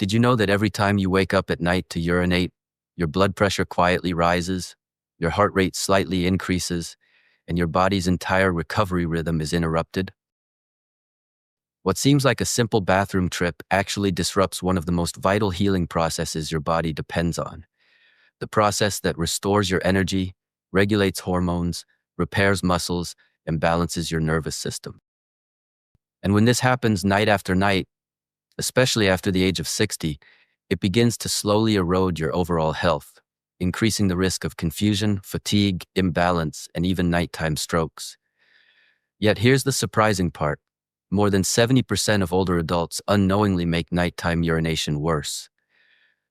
Did you know that every time you wake up at night to urinate, your blood pressure quietly rises, your heart rate slightly increases, and your body's entire recovery rhythm is interrupted? What seems like a simple bathroom trip actually disrupts one of the most vital healing processes your body depends on. The process that restores your energy, regulates hormones, repairs muscles, and balances your nervous system. And when this happens night after night, especially after the age of 60, it begins to slowly erode your overall health, increasing the risk of confusion, fatigue, imbalance, and even nighttime strokes. Yet here's the surprising part. More than 70% of older adults unknowingly make nighttime urination worse.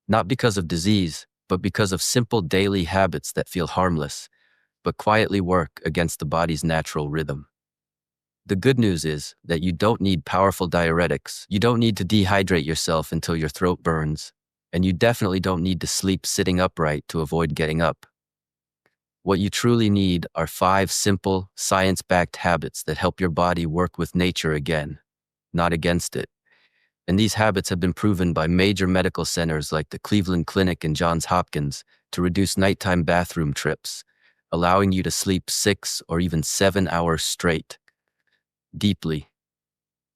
Not because of disease, but because of simple daily habits that feel harmless, but quietly work against the body's natural rhythm. The good news is that you don't need powerful diuretics, you don't need to dehydrate yourself until your throat burns, and you definitely don't need to sleep sitting upright to avoid getting up. What you truly need are 5 simple, science-backed habits that help your body work with nature again, not against it. And these habits have been proven by major medical centers like the Cleveland Clinic and Johns Hopkins to reduce nighttime bathroom trips, allowing you to sleep 6 or even 7 hours straight, deeply,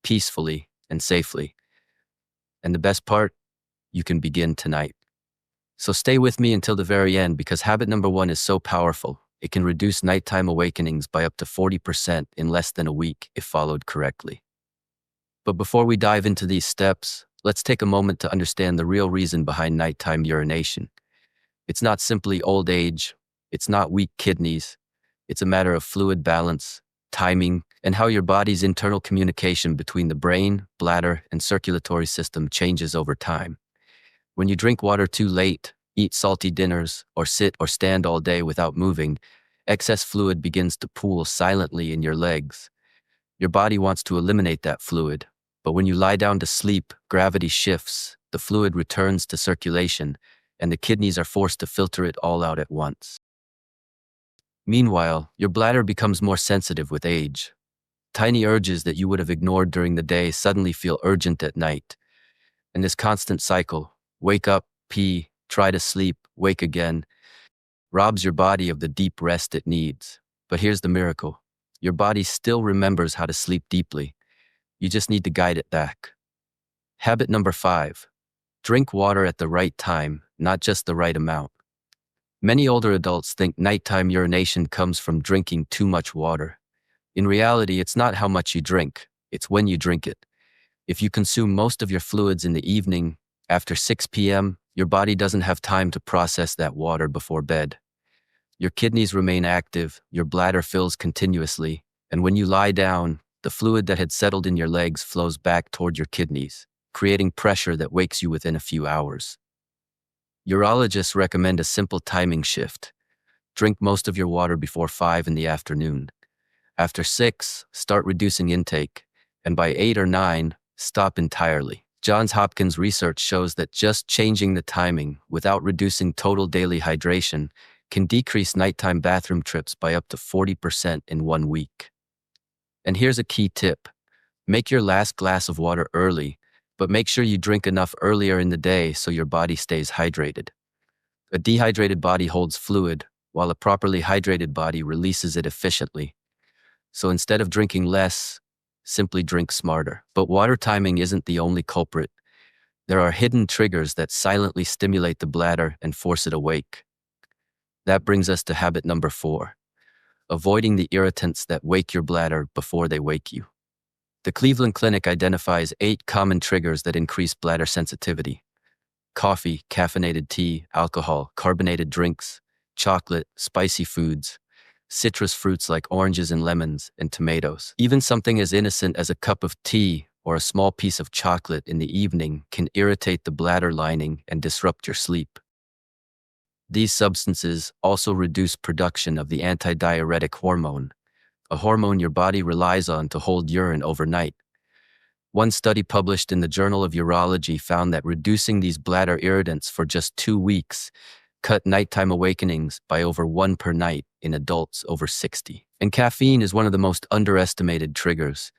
peacefully, and safely. And the best part, you can begin tonight. So stay with me until the very end because habit number 1 is so powerful. It can reduce nighttime awakenings by up to 40% in less than a week if followed correctly. But before we dive into these steps, let's take a moment to understand the real reason behind nighttime urination. It's not simply old age, it's not weak kidneys, it's a matter of fluid balance, timing, and how your body's internal communication between the brain, bladder, and circulatory system changes over time. When you drink water too late, eat salty dinners, or sit or stand all day without moving, excess fluid begins to pool silently in your legs. Your body wants to eliminate that fluid, but when you lie down to sleep, gravity shifts, the fluid returns to circulation, and the kidneys are forced to filter it all out at once. Meanwhile, your bladder becomes more sensitive with age. Tiny urges that you would have ignored during the day suddenly feel urgent at night. And this constant cycle, wake up, pee, try to sleep, wake again, robs your body of the deep rest it needs. But here's the miracle. Your body still remembers how to sleep deeply. You just need to guide it back. Habit number 5. Drink water at the right time, not just the right amount. Many older adults think nighttime urination comes from drinking too much water. In reality, it's not how much you drink, it's when you drink it. If you consume most of your fluids in the evening, after 6 p.m., your body doesn't have time to process that water before bed. Your kidneys remain active, your bladder fills continuously, and when you lie down, the fluid that had settled in your legs flows back toward your kidneys, creating pressure that wakes you within a few hours. Urologists recommend a simple timing shift. Drink most of your water before 5 in the afternoon. After 6, start reducing intake, and by 8 or 9, stop entirely. Johns Hopkins research shows that just changing the timing without reducing total daily hydration can decrease nighttime bathroom trips by up to 40% in 1 week. And here's a key tip. Make your last glass of water early, but make sure you drink enough earlier in the day so your body stays hydrated. A dehydrated body holds fluid, while a properly hydrated body releases it efficiently. So instead of drinking less, simply drink smarter. But water timing isn't the only culprit. There are hidden triggers that silently stimulate the bladder and force it awake. That brings us to habit number 4. Avoiding the irritants that wake your bladder before they wake you. The Cleveland Clinic identifies 8 common triggers that increase bladder sensitivity. Coffee, caffeinated tea, alcohol, carbonated drinks, chocolate, spicy foods, citrus fruits like oranges and lemons, and tomatoes. Even something as innocent as a cup of tea or a small piece of chocolate in the evening can irritate the bladder lining and disrupt your sleep. These substances also reduce production of the antidiuretic hormone, a hormone your body relies on to hold urine overnight. One study published in the Journal of Urology found that reducing these bladder irritants for just 2 weeks cut nighttime awakenings by over 1 per night in adults over 60. And caffeine is one of the most underestimated triggers.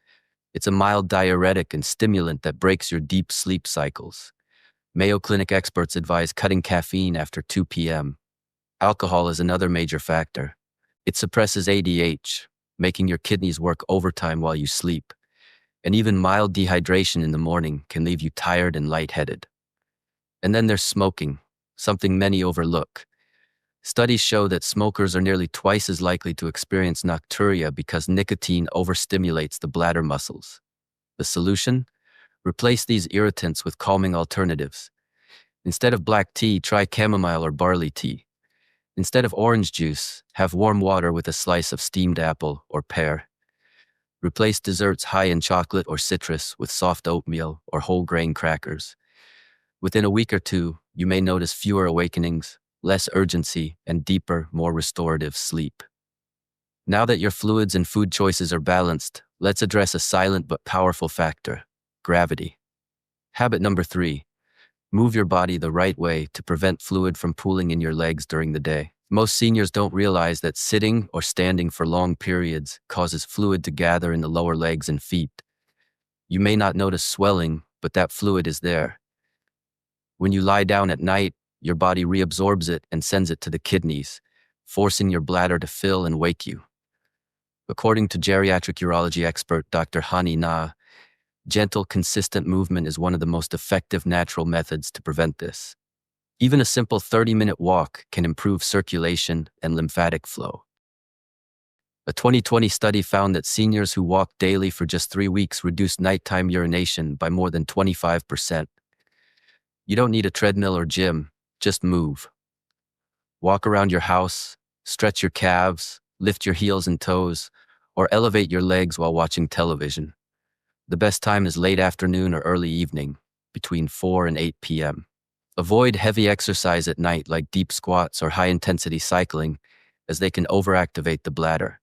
It's a mild diuretic and stimulant that breaks your deep sleep cycles. Mayo Clinic experts advise cutting caffeine after 2 p.m. Alcohol is another major factor. It suppresses ADH, making your kidneys work overtime while you sleep. And even mild dehydration in the morning can leave you tired and lightheaded. And then there's smoking, something many overlook. Studies show that smokers are nearly twice as likely to experience nocturia because nicotine overstimulates the bladder muscles. The solution? Replace these irritants with calming alternatives. Instead of black tea, try chamomile or barley tea. Instead of orange juice, have warm water with a slice of steamed apple or pear. Replace desserts high in chocolate or citrus with soft oatmeal or whole grain crackers. Within a week or two, you may notice fewer awakenings, less urgency, and deeper, more restorative sleep. Now that your fluids and food choices are balanced, let's address a silent but powerful factor: gravity. Habit number 3. Move your body the right way to prevent fluid from pooling in your legs during the day. Most seniors don't realize that sitting or standing for long periods causes fluid to gather in the lower legs and feet. You may not notice swelling, but that fluid is there. When you lie down at night, your body reabsorbs it and sends it to the kidneys, forcing your bladder to fill and wake you. According to geriatric urology expert Dr. Hani Na, gentle, consistent movement is one of the most effective natural methods to prevent this. Even a simple 30-minute walk can improve circulation and lymphatic flow. A 2020 study found that seniors who walked daily for just 3 weeks reduced nighttime urination by more than 25%. You don't need a treadmill or gym, just move. Walk around your house, stretch your calves, lift your heels and toes, or elevate your legs while watching television. The best time is late afternoon or early evening, between 4 and 8 p.m. Avoid heavy exercise at night like deep squats or high-intensity cycling, as they can overactivate the bladder.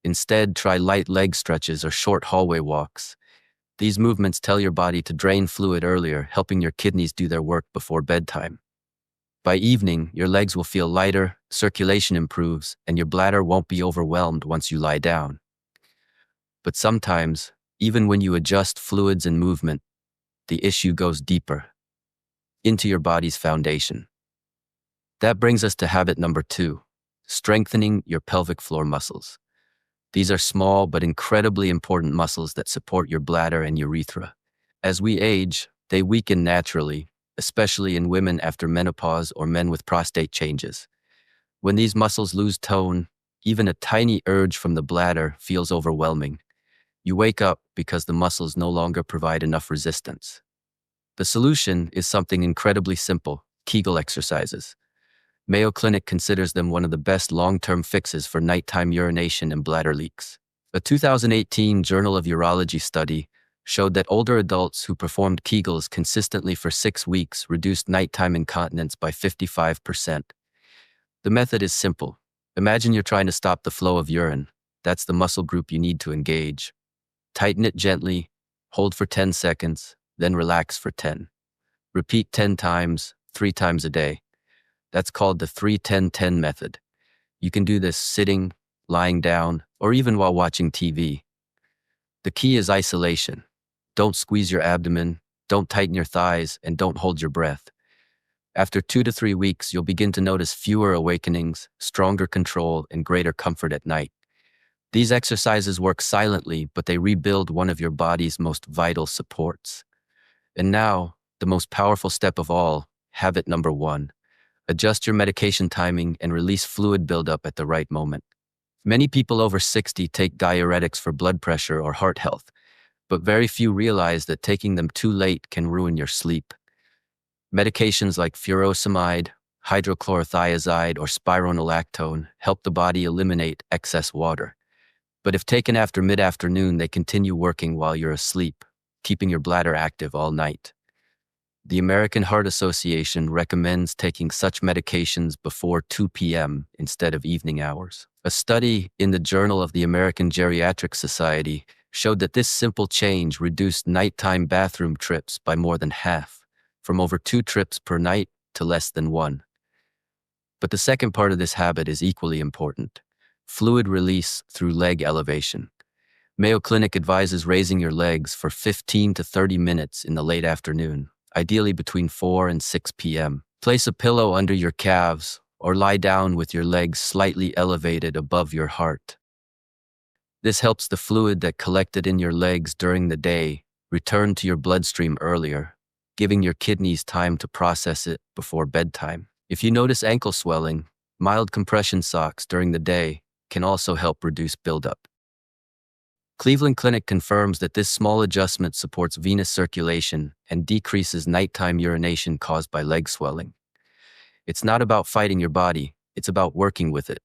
Instead, try light leg stretches or short hallway walks. These movements tell your body to drain fluid earlier, helping your kidneys do their work before bedtime. By evening, your legs will feel lighter, circulation improves, and your bladder won't be overwhelmed once you lie down. But sometimes, even when you adjust fluids and movement, the issue goes deeper, into your body's foundation. That brings us to habit number 2, strengthening your pelvic floor muscles. These are small but incredibly important muscles that support your bladder and urethra. As we age, they weaken naturally, especially in women after menopause or men with prostate changes. When these muscles lose tone, even a tiny urge from the bladder feels overwhelming. You wake up because the muscles no longer provide enough resistance. The solution is something incredibly simple: Kegel exercises. Mayo Clinic considers them one of the best long-term fixes for nighttime urination and bladder leaks. A 2018 Journal of Urology study showed that older adults who performed Kegels consistently for 6 weeks reduced nighttime incontinence by 55%. The method is simple. Imagine you're trying to stop the flow of urine. That's the muscle group you need to engage. Tighten it gently, hold for 10 seconds, then relax for 10. Repeat 10 times, 3 times a day. That's called the 3-10-10 method. You can do this sitting, lying down, or even while watching TV. The key is isolation. Don't squeeze your abdomen, don't tighten your thighs, and don't hold your breath. After 2 to 3 weeks, you'll begin to notice fewer awakenings, stronger control, and greater comfort at night. These exercises work silently, but they rebuild one of your body's most vital supports. And now, the most powerful step of all, habit number 1. Adjust your medication timing and release fluid buildup at the right moment. Many people over 60 take diuretics for blood pressure or heart health, but very few realize that taking them too late can ruin your sleep. Medications like furosemide, hydrochlorothiazide, or spironolactone help the body eliminate excess water. But if taken after mid-afternoon, they continue working while you're asleep, keeping your bladder active all night. The American Heart Association recommends taking such medications before 2 p.m. instead of evening hours. A study in the Journal of the American Geriatric Society showed that this simple change reduced nighttime bathroom trips by more than half, from over 2 trips per night to less than 1. But the second part of this habit is equally important: fluid release through leg elevation. Mayo Clinic advises raising your legs for 15 to 30 minutes in the late afternoon. ideally between 4 and 6 p.m. Place a pillow under your calves or lie down with your legs slightly elevated above your heart. This helps the fluid that collected in your legs during the day return to your bloodstream earlier, giving your kidneys time to process it before bedtime. If you notice ankle swelling, mild compression socks during the day can also help reduce buildup. Cleveland Clinic confirms that this small adjustment supports venous circulation and decreases nighttime urination caused by leg swelling. It's not about fighting your body, it's about working with it.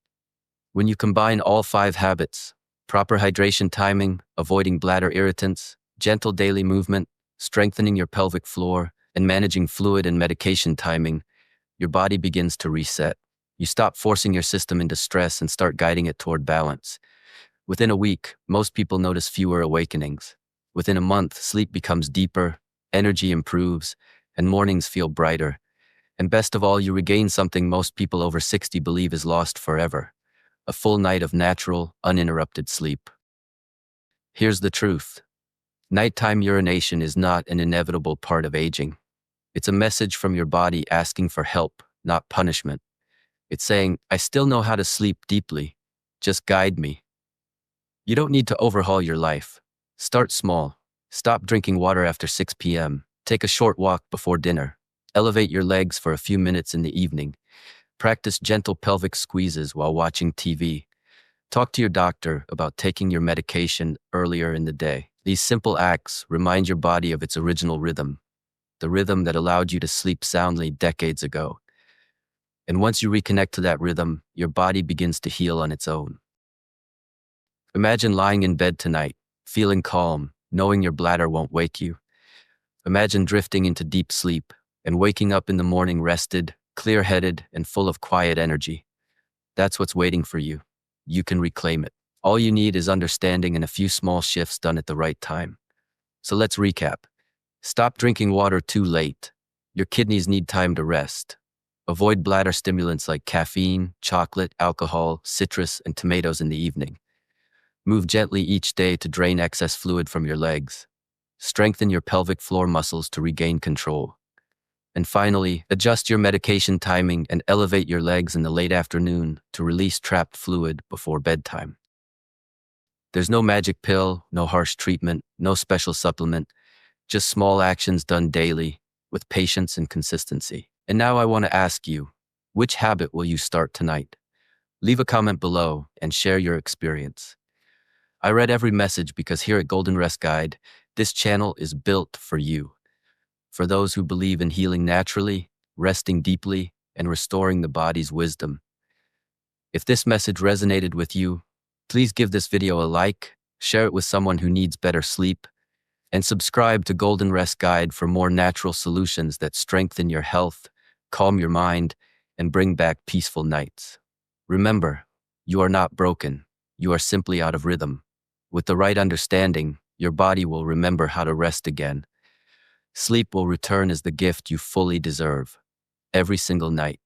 When you combine all 5 habits, proper hydration timing, avoiding bladder irritants, gentle daily movement, strengthening your pelvic floor, and managing fluid and medication timing, your body begins to reset. You stop forcing your system into stress and start guiding it toward balance. Within a week, most people notice fewer awakenings. Within a month, sleep becomes deeper, energy improves, and mornings feel brighter. And best of all, you regain something most people over 60 believe is lost forever: a full night of natural, uninterrupted sleep. Here's the truth. Nighttime urination is not an inevitable part of aging. It's a message from your body asking for help, not punishment. It's saying, I still know how to sleep deeply. Just guide me. You don't need to overhaul your life. Start small. Stop drinking water after 6 p.m. Take a short walk before dinner. Elevate your legs for a few minutes in the evening. Practice gentle pelvic squeezes while watching TV. Talk to your doctor about taking your medication earlier in the day. These simple acts remind your body of its original rhythm, the rhythm that allowed you to sleep soundly decades ago. And once you reconnect to that rhythm, your body begins to heal on its own. Imagine lying in bed tonight, feeling calm, knowing your bladder won't wake you. Imagine drifting into deep sleep and waking up in the morning rested, clear-headed, and full of quiet energy. That's what's waiting for you. You can reclaim it. All you need is understanding and a few small shifts done at the right time. So let's recap. Stop drinking water too late. Your kidneys need time to rest. Avoid bladder stimulants like caffeine, chocolate, alcohol, citrus, and tomatoes in the evening. Move gently each day to drain excess fluid from your legs. Strengthen your pelvic floor muscles to regain control. And finally, adjust your medication timing and elevate your legs in the late afternoon to release trapped fluid before bedtime. There's no magic pill, no harsh treatment, no special supplement, just small actions done daily with patience and consistency. And now I want to ask you, which habit will you start tonight? Leave a comment below and share your experience. I read every message because here at Golden Rest Guide, this channel is built for you. For those who believe in healing naturally, resting deeply, and restoring the body's wisdom. If this message resonated with you, please give this video a like, share it with someone who needs better sleep, and subscribe to Golden Rest Guide for more natural solutions that strengthen your health, calm your mind, and bring back peaceful nights. Remember, you are not broken. You are simply out of rhythm. With the right understanding, your body will remember how to rest again. Sleep will return as the gift you fully deserve, every single night.